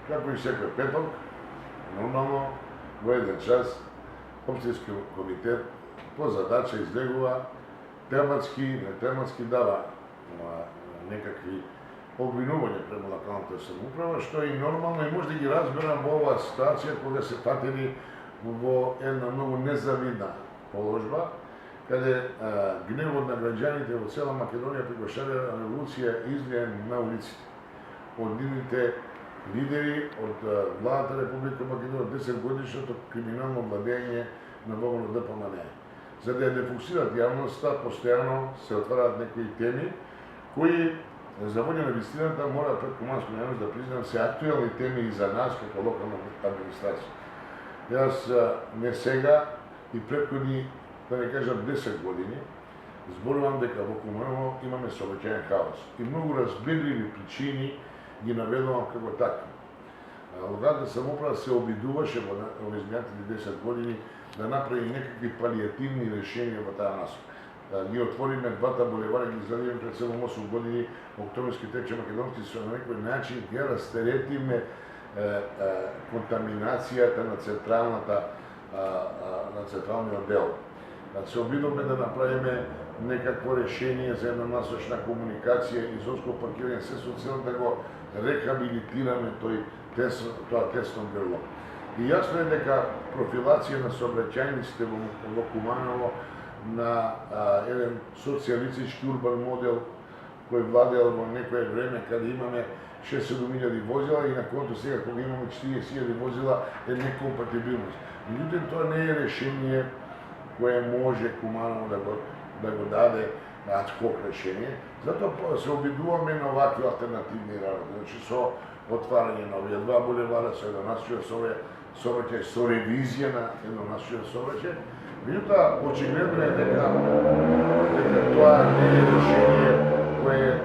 како и секој петок, нормално, во еден час, Општински комитет по задача излегува тематски, нетематски дава некакви обвинувања према локалната самоуправа, што е и нормално и може да ги разберам во оваа ситуација кога се патили во една многу незавидна положба, каде гневот на граѓаните во цела Македонија преку шарена револуција излеен на улиците. Од нивните лидери од владата Република Македонија 10 годишното криминално владење на Богонов ДПМН. За да ја дефокусираат јавноста, постојано се отвараат некои теми кои за воља на вистината мора пред куманска јавност да признам се актуелни теми и за нас како локална администрација. Јас не сега и претходни, да не кажам 10 години, зборувам дека во Куманово имаме сообраќајен хаос и многу разбирливи причини ги наведувам како такви. Локалната самоуправа се обидуваше во изминатите 10 години да направи некакви палиативни решенија во таа насока. Ги отвориме двата булевара, ги изградиме пред 7-8 години Октомврски, Тречи, Македонски, со на некој начин ги растеретиме контаминацијата на централниот дел. Се обидовме да направиме некакво решение за еднонасочна комуникација и зонско паркирање, се со цел да го рехабилитираме тоа тесно грло. И јасно е дека профилација на сообраќајниците во Куманово на еден социјалистички урбан модел кој владеел во некое време каде имаме 6-7 возила и на конто сега кога имаме 40.000 возила е некомпатибилност. Меѓутоа тоа не е решение кое може Куманово да го даде адхок решение, затоа се обидуваме на овакви алтернативни работи, значи со отварање на овие два булевара, со еднонасочен сообраќај, со ревизија на еднонасочен сообраќај. Меѓутоа, очигледно е дека тоа не е решение кое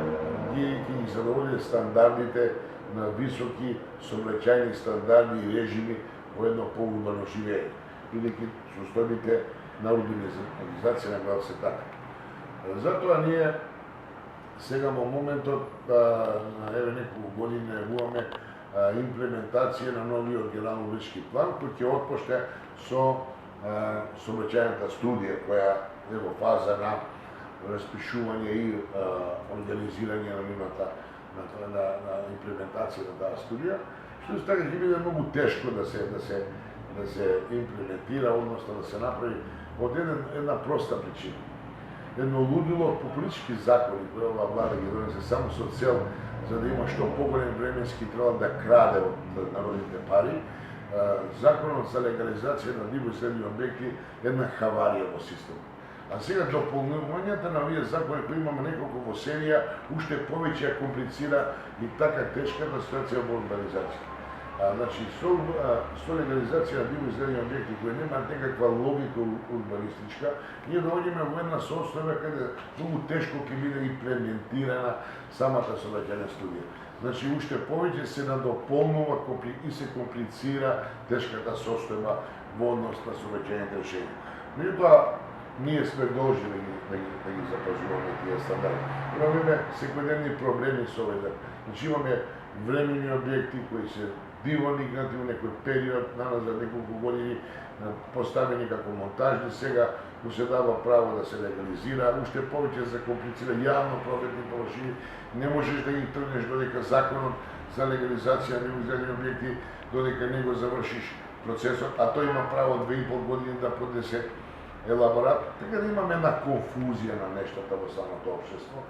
ги задоволи стандардите на високи сообраќајни стандарди и режими во едно поурбано живење, бидејќи состојбите на урбанизација на градот се така. Затоа ние сега во моментот на неколку години најавуваме имплементација на новиот генерално-урбанистички план кој ќе отпочне со сообраќајната студија која е во фаза на распишување и организирање на нивната на имплементација на таа студија, што така ќе биде многу тешко да се имплементира, односно да се направи од една проста причина. Едно лудило по политички закони кои оваа влада ги донесе само со цел за да има што поголем временски треба да краде од народните пари, законот за легализација на диво изградени објекти е една хаварија во системот. А сега дополнувањата на овие закони кои имаме неколку во серија, уште повеќе ја комплицира и така тешката ситуација во урбанизација. Значи, со легализација на диво изградени објекти кои немаат некаква логика урбанистичка, ние доаѓаме во една состојба каде многу тешко ќе биде имплементирана самата сообраќајна студија. Значи, уште повеќе се надополнува и се комплицира тешката состојба во однос на сообраќајните решенија. Меѓутоа, ние сме должни да ги запазуваме тие стандарди. Имаме секојдневни проблеми со овој. Значи, имаме времени објекти кои се диво играти во некој период, наназад неколку години поставени како монтажни, сега му се дава право да се легализира, уште повеќе се комплицира јавно прометни површини, не можеш да ги тргнеш додека законот за легализација на неизградени објекти, додека не го завршиш процесот, а тој има право 2,5 години да поднесе елаборат, така да имаме една конфузија на нештата во самото општество.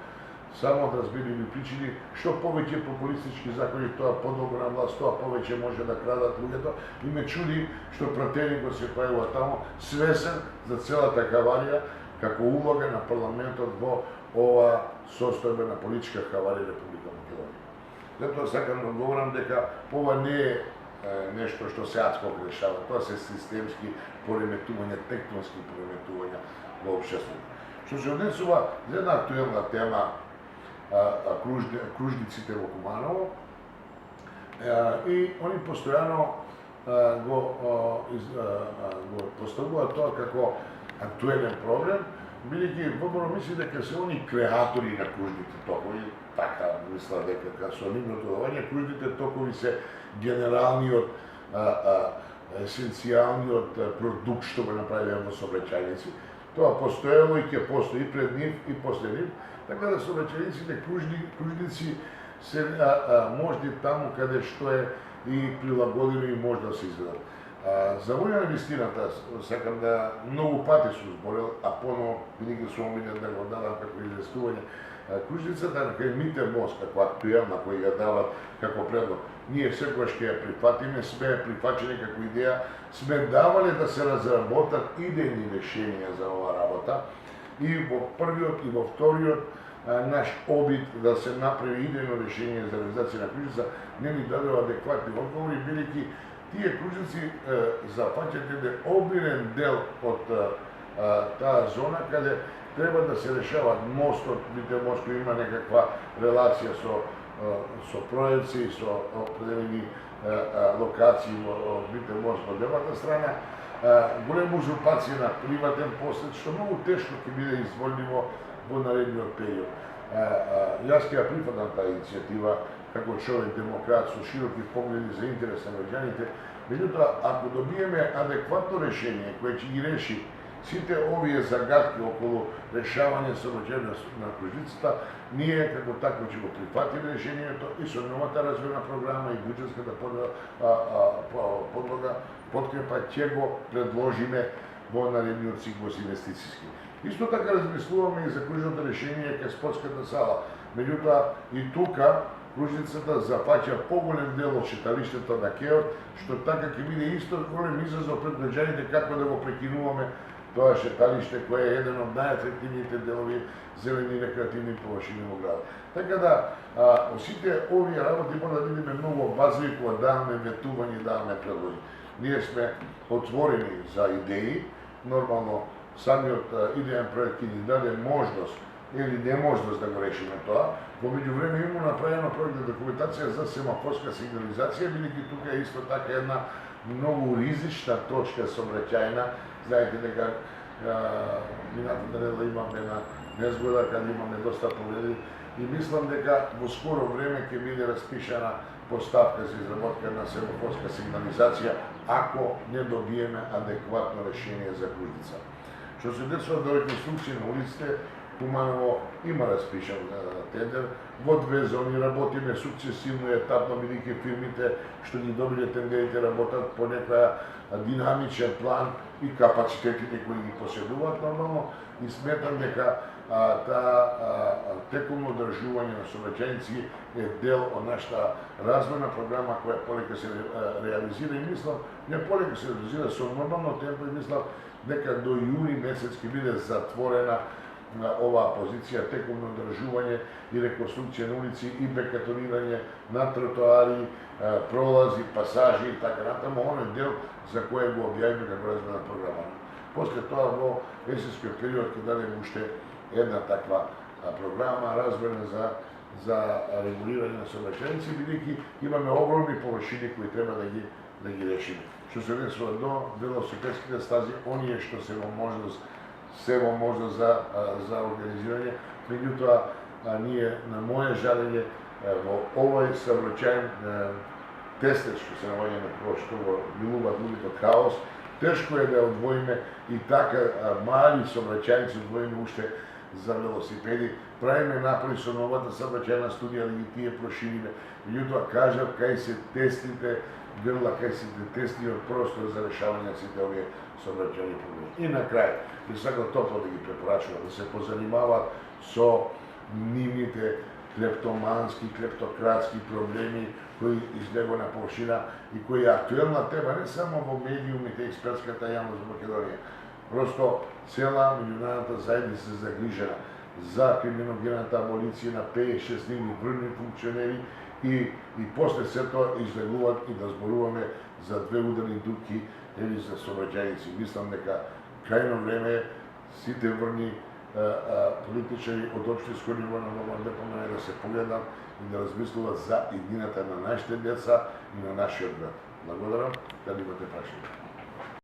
Само од разбирливи причини, што повеќе популистички закони, тоа подолго на власт, тоа повеќе може да крадат луѓето и ме чуди што пратеникот се појавува таму, свесен за целата хаварија како улога на парламентот во ова состојба на политичка хаварија Република Македонија. Затоа сакам да говорам дека ова не е нешто што се адхок решава, тоа се системски пореметувања, тектонски пореметувања во општеството. Што се однесува за една актуелна тема, кружниците во Куманово, и они постојано го поставуваат тоа како актуелен проблем, бидејќи вобро мисли дека се они креатори на кружните токови, така мисла дека со нивното давање кружните токови се генералниот есенцијалниот продукт што го направиле во сообраќајници. Тоа постоело и ќе постои и пред нив и после нив, така да сообраќајниците кружници се можди таму каде што е и прилагодено и може да се изведат. За војна на вистината, сакам да многу пати сум зборил, а поново винаги сум омилен да го дадам како известување. Кружницата на кај Мите Мост, како актуелна, кој ја дават како предлог, ние секогаш ќе ја прифатиме, сме прифачени како идеја, сме давале да се разработат идејни решенија за оваа работа и во првиот и во вториот наш обид да се направи идејно решение за реализација на кружница не ни дадува адекватни одговори, бидејќи тие кружници зафаќаат еден обилен дел од таа зона каде треба да се решават мостот, Мите мост кој има некаква релација со проекци, со определени локации во Мите мост во левата страна, голема узурпација на приватен посед, што многу тешко ќе биде изводливо во наредниот период. Јас ќе ја прифатам таа иницијатива како човек демократ со широки погледи за интерес на граѓаните, меѓутоа ако добиеме адекватно решение кое ќе ги реши сите овие загадки околу решавање сообраќајот на кружницата, ние како такво ќе го прифатиме решението и со новата развојна програма и буџетската подлога подкрепа ќе го предложиме во наредниот циклус инвестициски. Исто така размислуваме и за кружното решение кај спортската сала. Меѓутоа и тука кружницата зафаќа поголем дел од шеталиштето на Кеот, што така ќе биде исто голем изазов пред граѓаните како да го прекинуваме тоа шеталиште кое е еден од најатрактивните делови зелени рекреативни површини во градот. Така да сите овие работи мора да бидеме многу обазриви кога даваме ветување и даваме предлози. Ние сме отворени за идеи, нормално самиот идеен проект ќе ни даде можност или неможност да го решиме тоа. Во меѓувреме има направена проектна документација за семафорска сигнализација, бидејќи тука е исто така една многу ризична точка сообраќајна. Знаете дека минатата недела имаме една незгода каде имаме доста повреди и мислам дека во скоро време ќе биде распишана поставка за изработка на семафорска сигнализација ако не добиеме адекватно решение за кружница. Што се десува до реконструкција на улиците, Куманово има распишан тендер, во две зони работиме сукцесивно и етапно, бидејќи фирмите што ги добиле тендерите работат по некоја динамичен план и капацитетите кои ги поседуваат нормално и сметам дека таа текомно одржување на сообраќајници е дел од нашата развојна програма која полека се реализира и мислам, не полека се реализира со нормално темпо и мислам дека до јуни месец ќе биде затворена на оваа позиција текомно одржување и реконструкција на улици и бекатонирање на тротоари, пролази, пасажи и така натаму, оној дел за кој го објавиме како развојна програма. После тоа во есенскиот период ќе дадеме уште една таква програма развојна за регулирање на сообраќајници, бидејќи имаме огромни површини кои треба да ги решиме. Што се десува до велосипедските стази, оние што се во можност за организирање, меѓутоа ние на моје жалење во овој сообраќајен тестер што се наоѓа на кој што го милуваат луѓето хаос, тешко е да одвоиме и така мали сообраќајници одвоиме уште за велосипеди. Правиме напори со новата сообраќајна студија да ги тие прошириме. Меѓутоа кажав кај се тестите грла, кај се тестиот простор за решавање на сите овие сообраќајни проблеми. И на крај, би сакал топло да ги препорачувам да се позанимаваат со нивните клептомански, клептократски проблеми кои излегува на површина и кои е актуелна тема не само во медиумите и експертската јавност во Македонија. Просто цела меѓународната заедница се загрижена за криминогената аболиција на 5-6 нивни врвни функционери и после се тоа излегуваат и да зборуваме за две ударни дупки или за сообраќајници. Мислам дека крајно време сите врвни политичари од општинско ниво на Ново Депомане да се погледнат и да размислуват за иднината на нашите деца и на нашиот град. Благодарам, да имате прашања.